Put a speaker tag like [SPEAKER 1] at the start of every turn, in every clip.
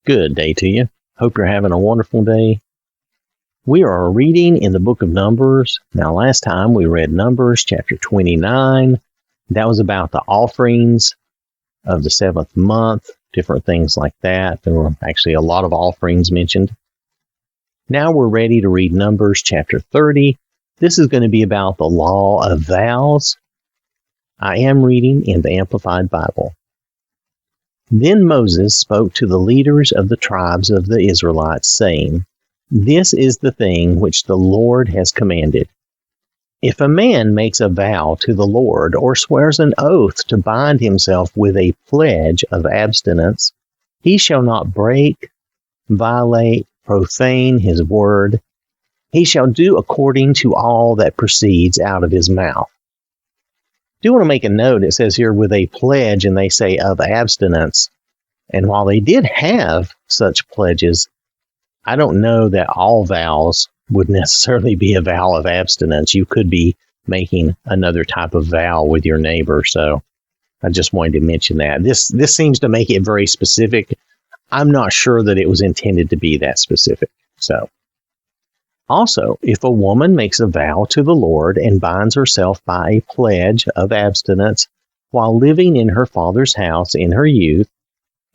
[SPEAKER 1] Good day to you. Hope you're having a wonderful day. We are reading in the book of Numbers. Now, last time we read Numbers chapter 29. That was about the offerings of the seventh month, different things like that. There were actually a lot of offerings mentioned. Now we're ready to read Numbers chapter 30. This is going to be about the law of vows. I am reading in the Amplified Bible. Then Moses spoke to the leaders of the tribes of the Israelites, saying, This is the thing which the Lord has commanded. If a man makes a vow to the Lord, or swears an oath to bind himself with a pledge of abstinence, he shall not break, violate, profane his word. He shall do according to all that proceeds out of his mouth. I do want to make a note. It says here with a pledge, and they say of abstinence. And while they did have such pledges, I don't know that all vows would necessarily be a vow of abstinence. You could be making another type of vow with your neighbor. So I just wanted to mention that. This seems to make it very specific. I'm not sure that it was intended to be that specific. So also, if a woman makes a vow to the Lord and binds herself by a pledge of abstinence while living in her father's house in her youth,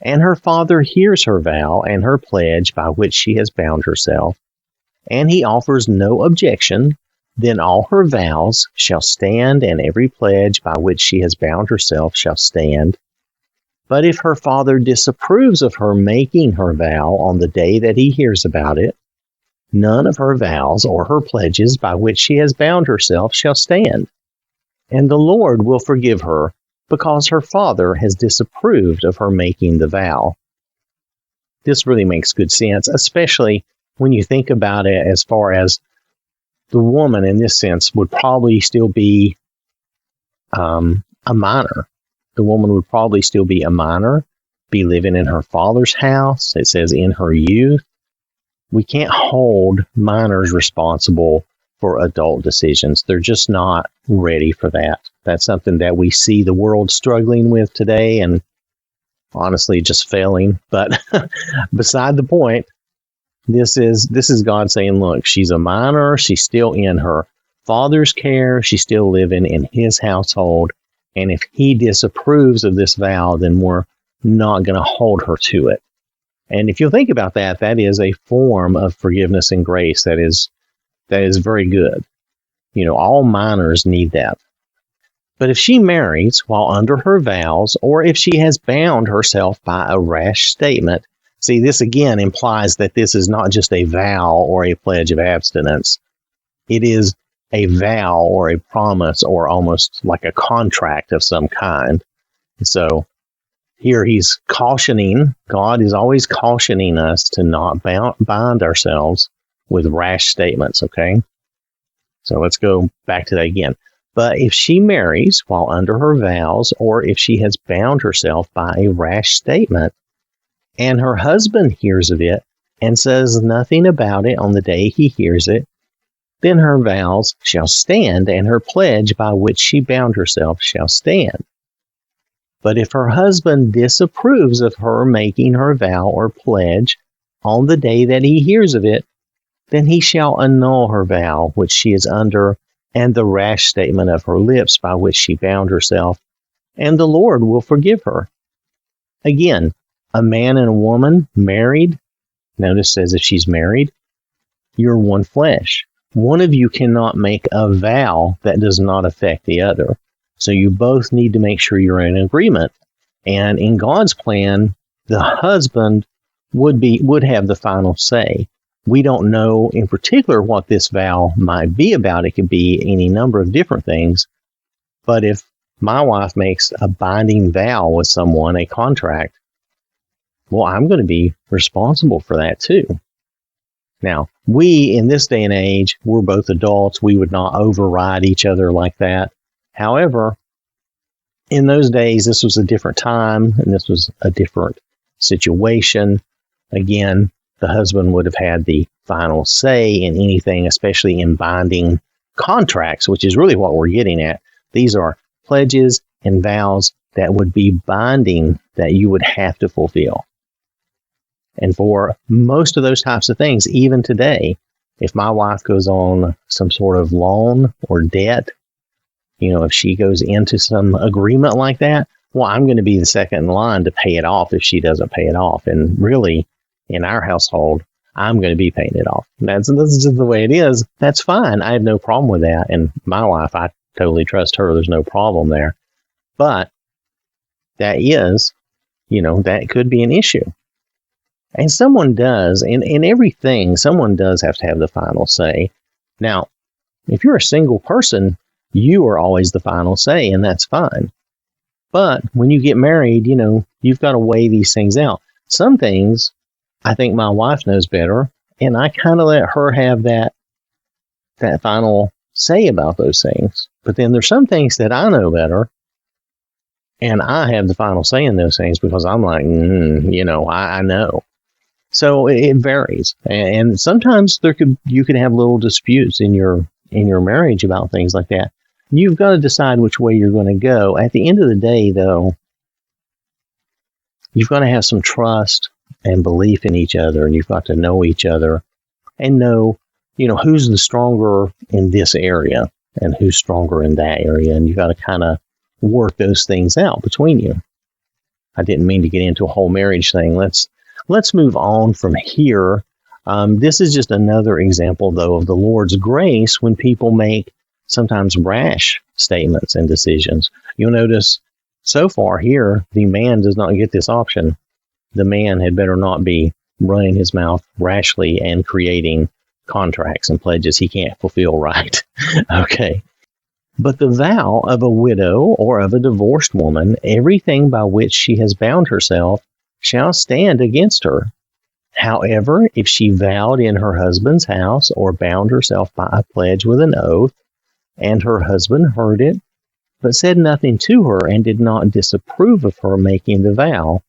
[SPEAKER 1] and her father hears her vow and her pledge by which she has bound herself, and he offers no objection, then all her vows shall stand, and every pledge by which she has bound herself shall stand. But if her father disapproves of her making her vow on the day that he hears about it, none of her vows or her pledges by which she has bound herself shall stand, and the Lord will forgive her, because her father has disapproved of her making the vow. This really makes good sense, especially when you think about it as far as the woman in this sense would probably still be a minor. The woman would probably still be a minor, be living in her father's house. It says in her youth. We can't hold minors responsible for adult decisions. They're just not ready for that. That's something that we see the world struggling with today and honestly just failing. But beside the point, this is God saying, look, she's a minor. She's still in her father's care. She's still living in his household. And if he disapproves of this vow, then we're not going to hold her to it. And if you think about that, that is a form of forgiveness and grace that is very good. You know, all minors need that. But if she marries while under her vows, or if she has bound herself by a rash statement, see, this again implies that this is not just a vow or a pledge of abstinence. It is a vow or a promise or almost like a contract of some kind. So here he's cautioning, God is always cautioning us to not bind ourselves with rash statements, okay? So let's go back to that again. But if she marries while under her vows, or if she has bound herself by a rash statement, and her husband hears of it and says nothing about it on the day he hears it, then her vows shall stand, and her pledge by which she bound herself shall stand. But if her husband disapproves of her making her vow or pledge on the day that he hears of it, then he shall annul her vow which she is under, and the rash statement of her lips by which she bound herself, and the Lord will forgive her. Again, a man and a woman married, notice says if she's married, you're one flesh. One of you cannot make a vow that does not affect the other. So you both need to make sure you're in agreement. And in God's plan, the husband would have the final say. We don't know in particular what this vow might be about. It could be any number of different things. But if my wife makes a binding vow with someone, a contract, well, I'm going to be responsible for that too. Now, we, in this day and age, we're both adults. We would not override each other like that. However, in those days, this was a different time, and this was a different situation. Again, the husband would have had the final say in anything, especially in binding contracts, which is really what we're getting at. These are pledges and vows that would be binding that you would have to fulfill. And for most of those types of things, even today, if my wife goes on some sort of loan or debt, if she goes into some agreement like that, well, I'm going to be the second in line to pay it off if she doesn't pay it off. And really, in our household, I'm going to be paying it off. That's just the way it is. That's fine. I have no problem with that. And my wife, I totally trust her. There's no problem there. But that is, that could be an issue. And someone does, in everything, someone does have to have the final say. Now, if you're a single person, you are always the final say, and that's fine. But when you get married, you've got to weigh these things out. Some things, I think my wife knows better, and I kind of let her have that final say about those things. But then there's some things that I know better, and I have the final say in those things because I'm like, I know. So it varies, and sometimes you could have little disputes in your marriage about things like that. You've got to decide which way you're going to go. At the end of the day, though, you've got to have some trust and belief in each other, and you've got to know each other and know, who's the stronger in this area and who's stronger in that area, and you've got to kind of work those things out between you. I didn't mean to get into a whole marriage thing. Let's move on from here. This is just another example, though, of the Lord's grace when people make sometimes rash statements and decisions. You'll notice so far here, the man does not get this option. The man had better not be running his mouth rashly and creating contracts and pledges he can't fulfill, right? Okay. But the vow of a widow or of a divorced woman, everything by which she has bound herself, shall stand against her. However, if she vowed in her husband's house or bound herself by a pledge with an oath, and her husband heard it, but said nothing to her and did not disapprove of her making the vow,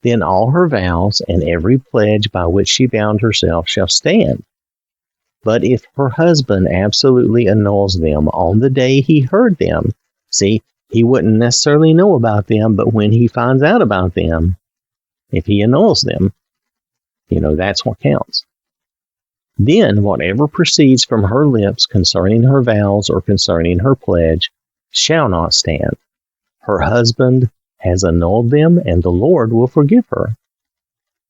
[SPEAKER 1] then all her vows and every pledge by which she bound herself shall stand. But if her husband absolutely annuls them on the day he heard them, see, he wouldn't necessarily know about them, but when he finds out about them, if he annuls them, that's what counts. Then whatever proceeds from her lips concerning her vows or concerning her pledge shall not stand. Her husband has annulled them, and the Lord will forgive her.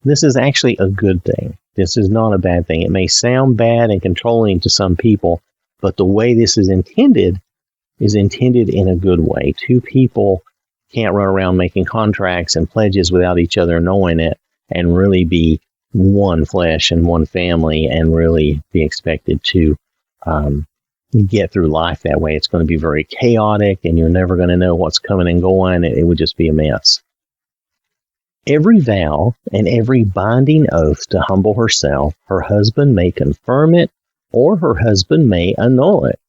[SPEAKER 1] This is actually a good thing. This is not a bad thing. It may sound bad and controlling to some people, but the way this is intended in a good way. Two people can't run around making contracts and pledges without each other knowing it and really be one flesh and one family and really be expected to get through life that way. It's going to be very chaotic, and you're never going to know what's coming and going. It would just be a mess. Every vow and every binding oath to humble herself, her husband may confirm it, or her husband may annul it.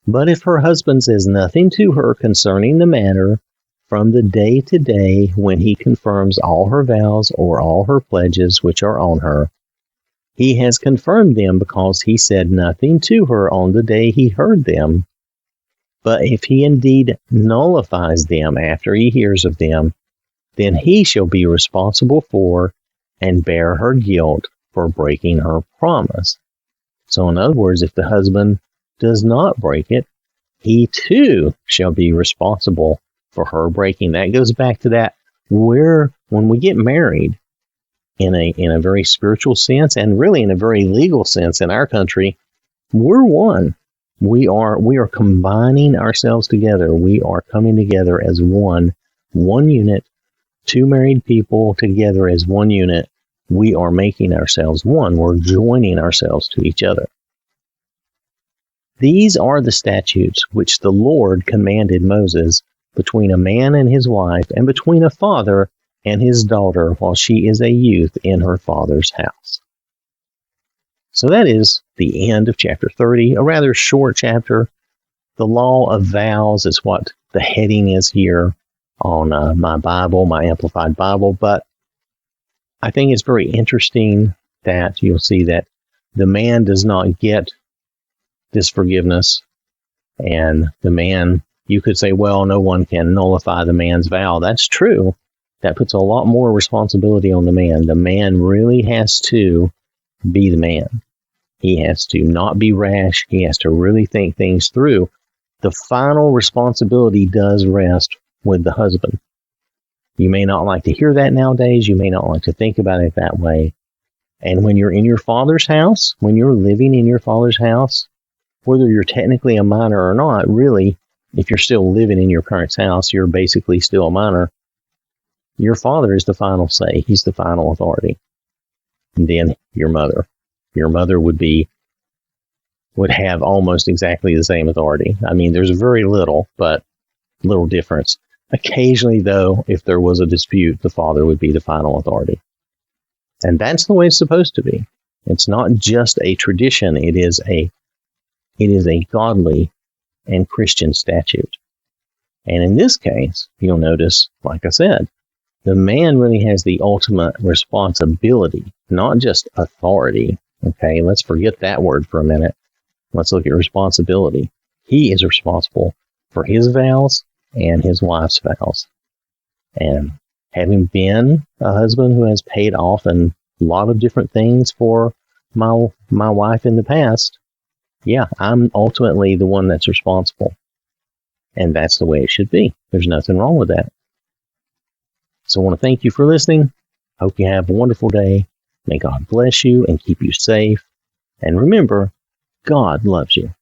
[SPEAKER 1] But if her husband says nothing to her concerning the matter, from the day to day when he confirms all her vows or all her pledges which are on her, he has confirmed them because he said nothing to her on the day he heard them. But if he indeed nullifies them after he hears of them, then he shall be responsible for and bear her guilt for breaking her promise. So in other words, if the husband does not break it, he too shall be responsible for her breaking. That goes back to that when we get married in a very spiritual sense and really in a very legal sense in our country, we're one. We are combining ourselves together. We are coming together as one unit. Two married people together as one unit. We are making ourselves one. We're joining ourselves to each other. These are the statutes which the Lord commanded Moses between a man and his wife, and between a father and his daughter while she is a youth in her father's house. So that is the end of chapter 30, a rather short chapter. The law of vows is what the heading is here on my Bible, my Amplified Bible. But I think it's very interesting that you'll see that the man does not get this forgiveness, and the man, you could say, well, no one can nullify the man's vow. That's true, that puts a lot more responsibility on the man. The man really has to be the man. He has to not be rash. He has to really think things through. The final responsibility does rest with the husband. You may not like to hear that nowadays. You may not like to think about it that way. And when you're in your father's house, when you're living in your father's house, whether you're technically a minor or not, really, if you're still living in your parents' house, you're basically still a minor. Your father is the final say. He's the final authority. And then your mother. Your mother would have almost exactly the same authority. I mean, there's very little difference. Occasionally, though, if there was a dispute, the father would be the final authority. And that's the way it's supposed to be. It's not just a tradition. It is a godly and Christian statute. And in this case, you'll notice, like I said, the man really has the ultimate responsibility, not just authority. Okay, let's forget that word for a minute. Let's look at responsibility. He is responsible for his vows and his wife's vows. And having been a husband who has paid off a lot of different things for my wife in the past, yeah, I'm ultimately the one that's responsible. And that's the way it should be. There's nothing wrong with that. So I want to thank you for listening. Hope you have a wonderful day. May God bless you and keep you safe. And remember, God loves you.